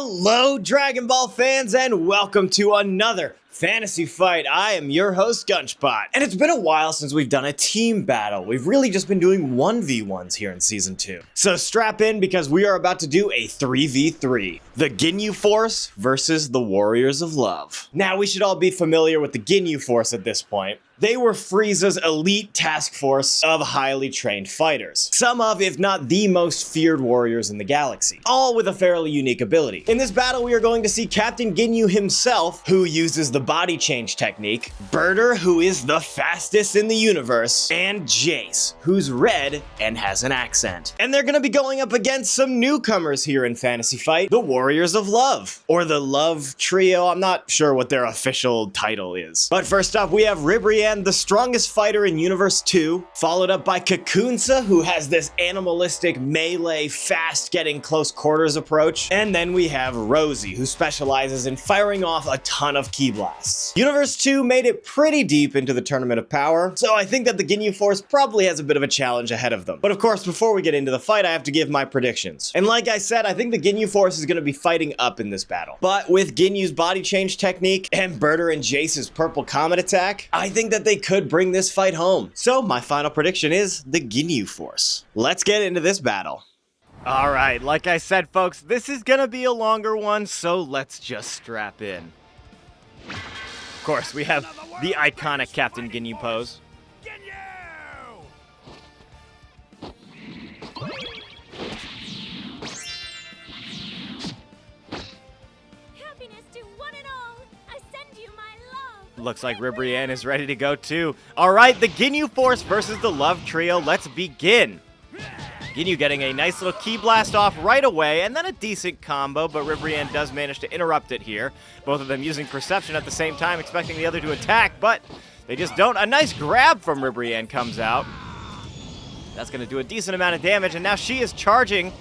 Hello, Dragon Ball fans, and welcome to another fantasy fight. I am your host, Gunchpot, and it's been a while since we've done a team battle. We've really just been doing 1v1s here in Season 2. So strap in because we are about to do a 3v3. The Ginyu Force versus the Warriors of Love. Now, we should all be familiar with the Ginyu Force at this point. They were Frieza's elite task force of highly trained fighters. Some of, if not the most feared warriors in the galaxy. All with a fairly unique ability. In this battle, we are going to see Captain Ginyu himself, who uses the body change technique, Birder, who is the fastest in the universe, and Jace, who's red and has an accent. And they're gonna be going up against some newcomers here in Fantasy Fight, the Warriors of Love, or the Love Trio. I'm not sure what their official title is. But first up, we have Ribrianne, the strongest fighter in Universe 2, followed up by Kakunsa, who has this animalistic melee, fast getting close quarters approach, and then we have Rosie, who specializes in firing off a ton of ki blasts. Universe 2 made it pretty deep into the Tournament of Power, so I think that the Ginyu Force probably has a bit of a challenge ahead of them. But of course, before we get into the fight, I have to give my predictions. And like I said, I think the Ginyu Force is going to be fighting up in this battle. But with Ginyu's body change technique and Birder and Jace's purple comet attack, I think that they could bring this fight home. So my final prediction is the Ginyu Force. Let's get into this battle. All right, like I said, folks, this is gonna be a longer one, so let's just strap in. Of course, we have the iconic Captain Ginyu pose. Looks like Ribrianne is ready to go too. All right, the Ginyu Force versus the Love Trio. Let's begin. Ginyu getting a nice little ki blast off right away, and then a decent combo, but Ribrianne does manage to interrupt it here. Both of them using Perception at the same time, expecting the other to attack, but they just don't. A nice grab from Ribrianne comes out. That's going to do a decent amount of damage, and now she is charging.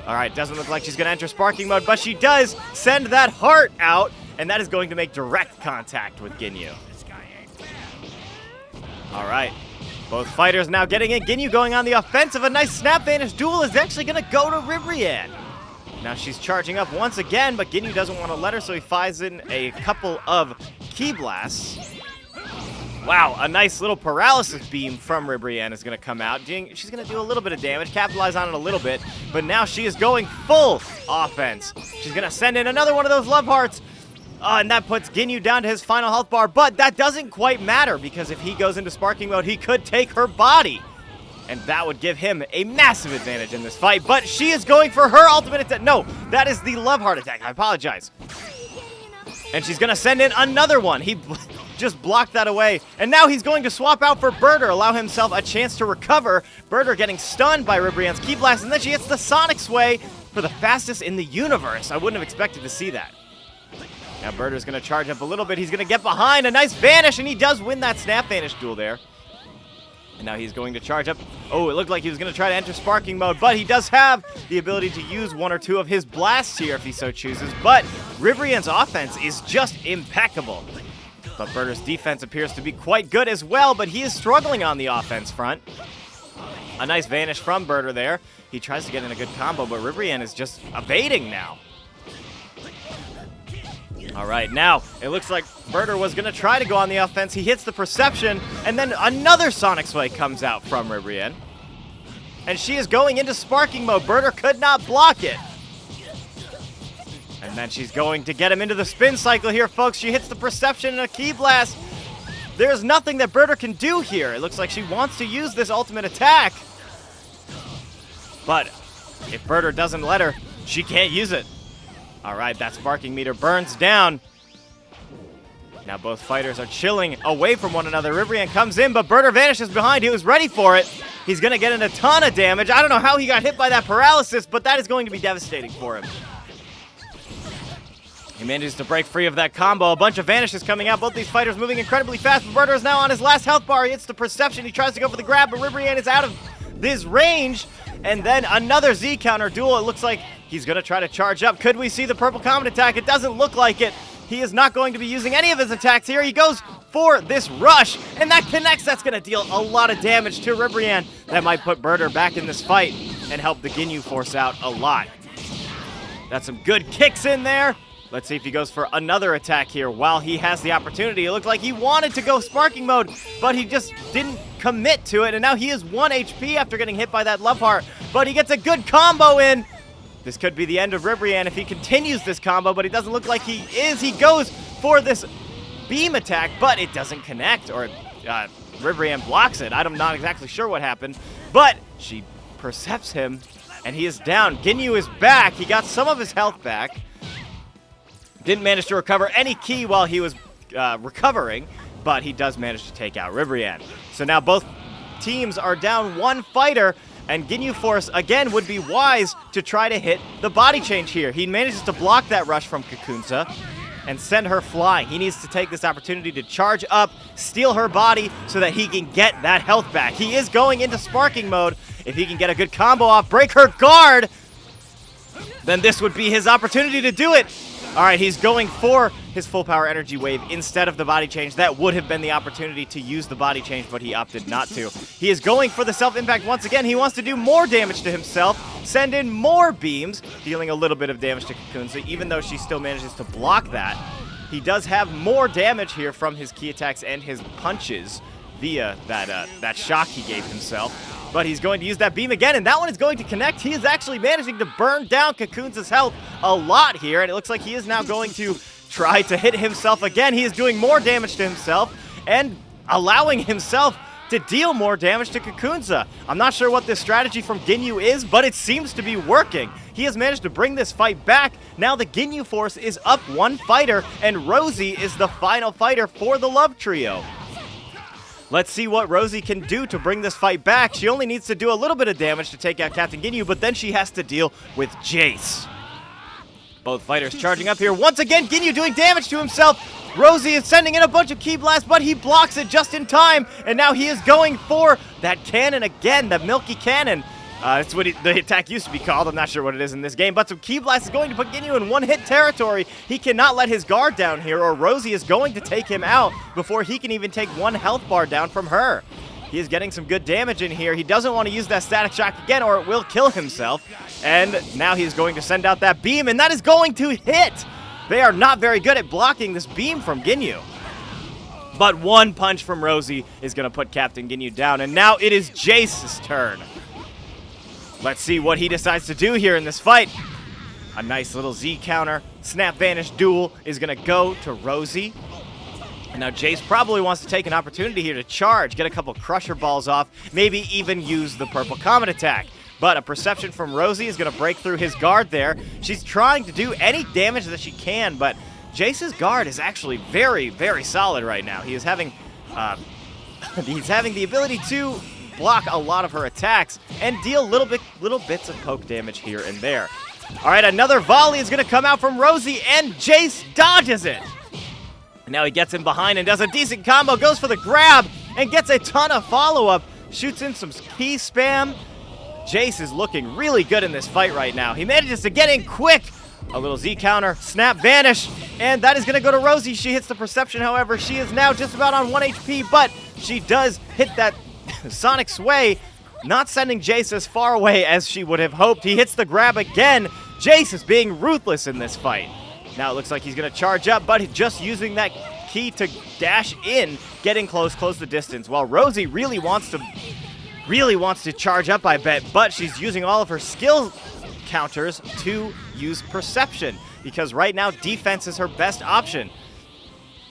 All right, doesn't look like she's going to enter Sparking mode, but she does send that heart out, and that is going to make direct contact with Ginyu. All right, both fighters now getting in. Ginyu going on the offensive. A nice Snap Vanish duel is actually going to go to Ribrianne. Now she's charging up once again, but Ginyu doesn't want to let her, so he fires in a couple of ki blasts. Wow, a nice little paralysis beam from Ribrianne is going to come out. She's going to do a little bit of damage, capitalize on it a little bit, but now she is going full offense. She's going to send in another one of those love hearts. And that puts Ginyu down to his final health bar, but that doesn't quite matter because if he goes into Sparking mode, he could take her body. And that would give him a massive advantage in this fight, but she is going for her ultimate attack. No, that is the love heart attack. I apologize. And she's going to send in another one. He just blocked that away. And now he's going to swap out for Birder, allow himself a chance to recover. Birder getting stunned by Ribrianne's ki blast, and then she hits the Sonic Sway for the fastest in the universe. I wouldn't have expected to see that. Now Birder's going to charge up a little bit. He's going to get behind. A nice Vanish, and he does win that Snap Vanish duel there. And now he's going to charge up. Oh, it looked like he was going to try to enter Sparking mode, but he does have the ability to use one or two of his blasts here if he so chooses. But Ribrianne's offense is just impeccable. But Birder's defense appears to be quite good as well, but he is struggling on the offense front. A nice Vanish from Birder there. He tries to get in a good combo, but Ribrianne is just evading now. All right, now it looks like Birder was going to try to go on the offense. He hits the Perception, and then another Sonic Sway comes out from Ribrianne. And she is going into Sparking mode. Birder could not block it. And then she's going to get him into the spin cycle here, folks. She hits the Perception and a ki blast. There's nothing that Birder can do here. It looks like she wants to use this ultimate attack. But if Birder doesn't let her, she can't use it. All right, that Sparking meter burns down. Now both fighters are chilling away from one another. Ribrianne comes in, but Birder vanishes behind. He was ready for it. He's going to get in a ton of damage. I don't know how he got hit by that paralysis, but that is going to be devastating for him. He manages to break free of that combo. A bunch of vanishes coming out. Both these fighters moving incredibly fast. But Birder is now on his last health bar. He hits the Perception. He tries to go for the grab, but Ribrianne is out of this range. And then another Z counter duel. It looks like he's going to try to charge up. Could we see the purple comet attack? It doesn't look like it. He is not going to be using any of his attacks here. He goes for this rush, and that connects. That's going to deal a lot of damage to Ribrianne. That might put Birder back in this fight and help the Ginyu Force out a lot. That's some good kicks in there. Let's see if he goes for another attack here while he has the opportunity. It looked like he wanted to go sparking mode, but he just didn't commit to it. And now he is 1 HP after getting hit by that love heart. But he gets a good combo in. This could be the end of Ribrianne if he continues this combo, but it doesn't look like he is. He goes for this beam attack, but it doesn't connect, or Ribrianne blocks it. I'm not exactly sure what happened, but she percepts him, and he is down. Ginyu is back. He got some of his health back. Didn't manage to recover any ki while he was recovering, but he does manage to take out Ribrianne. So now both teams are down 1 fighter, and Ginyu Force, again, would be wise to try to hit the body change here. He manages to block that rush from Kakunsa and send her flying. He needs to take this opportunity to charge up, steal her body so that he can get that health back. He is going into sparking mode. If he can get a good combo off, break her guard, then this would be his opportunity to do it. All right, he's going for his full power energy wave instead of the body change. That would have been the opportunity to use the body change, but he opted not to. He is going for the self-impact once again. He wants to do more damage to himself, send in more beams, dealing a little bit of damage to Kakunsa, even though she still manages to block that. He does have more damage here from his ki attacks and his punches via that shock he gave himself. But he's going to use that beam again, and that one is going to connect. He is actually managing to burn down Kakunsa's health a lot here, and it looks like he is now going to try to hit himself again. He is doing more damage to himself and allowing himself to deal more damage to Kakunsa. I'm not sure what this strategy from Ginyu is, but it seems to be working. He has managed to bring this fight back. Now the Ginyu Force is up 1 fighter, and Rosie is the final fighter for the Love Trio. Let's see what Rosie can do to bring this fight back. She only needs to do a little bit of damage to take out Captain Ginyu, but then she has to deal with Jace. Both fighters charging up here. Once again, Ginyu doing damage to himself. Rosie is sending in a bunch of ki blasts, but he blocks it just in time. And now he is going for that cannon again, the Milky Cannon. That's what the attack used to be called. I'm not sure what it is in this game, but some ki blast is going to put Ginyu in 1-hit territory. He cannot let his guard down here, or Rosie is going to take him out before he can even take 1 health bar down from her. He is getting some good damage in here. He doesn't want to use that static shock again, or it will kill himself. And now he's going to send out that beam, and that is going to hit. They are not very good at blocking this beam from Ginyu. But 1 punch from Rosie is going to put Captain Ginyu down, and now it is Jace's turn. Let's see what he decides to do here in this fight. A nice little Z counter. Snap Vanish duel is going to go to Rosie. And now Jace probably wants to take an opportunity here to charge, get a couple Crusher Balls off, maybe even use the Purple Comet attack. But a perception from Rosie is going to break through his guard there. She's trying to do any damage that she can, but Jace's guard is actually very, very solid right now. He is having, he's having the ability to block a lot of her attacks and deal little bits of poke damage here and there. All right, another volley is going to come out from Rosie, and Jace dodges it. And now he gets in behind and does a decent combo, goes for the grab, and gets a ton of follow-up, shoots in some ki spam. Jace is looking really good in this fight right now. He manages to get in quick. A little Z counter, snap, vanish, and that is going to go to Rosie. She hits the perception, however. She is now just about on 1 HP, but she does hit that Sonic Sway, not sending Jace as far away as she would have hoped. He hits the grab again. Jace is being ruthless in this fight. Now it looks like he's going to charge up, but just using that ki to dash in, getting close the distance, while Rosie really wants to charge up, I bet, but she's using all of her skill counters to use perception, because right now defense is her best option.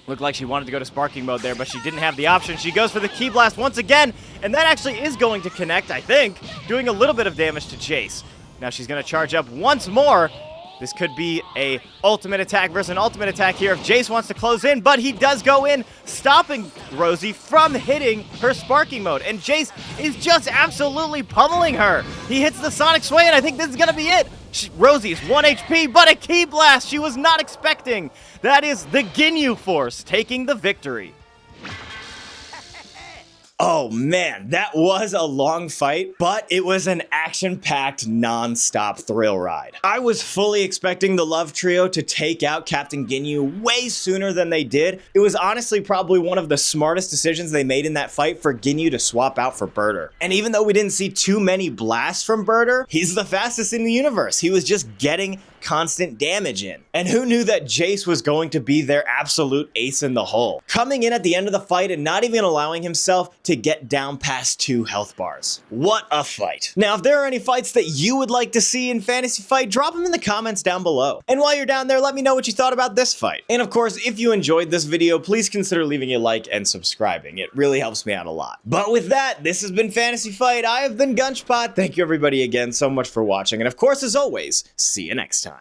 Looked like she wanted to go to sparking mode there, but she didn't have the option. She goes for the ki blast once again, and that actually is going to connect, I think, doing a little bit of damage to Jace. Now she's going to charge up once more. This could be a ultimate attack versus an ultimate attack here if Jace wants to close in, but he does go in, stopping Rosie from hitting her sparking mode. And Jace is just absolutely pummeling her. He hits the Sonic Sway, and I think this is going to be it. Rosie is 1 HP, but a ki blast she was not expecting. That is the Ginyu Force taking the victory. Oh man, that was a long fight, but it was an action-packed, non-stop thrill ride. I was fully expecting the Love Trio to take out Captain Ginyu way sooner than they did. It was honestly probably one of the smartest decisions they made in that fight for Ginyu to swap out for Birder. And even though we didn't see too many blasts from Birder, he's the fastest in the universe. He was just getting constant damage in. And who knew that Jace was going to be their absolute ace in the hole, coming in at the end of the fight and not even allowing himself to get down past 2 health bars. What a fight. Now, if there are any fights that you would like to see in Fantasy Fight, drop them in the comments down below. And while you're down there, let me know what you thought about this fight. And of course, if you enjoyed this video, please consider leaving a like and subscribing. It really helps me out a lot. But with that, this has been Fantasy Fight. I have been Gunchpot. Thank you everybody again so much for watching. And of course, as always, see you next time.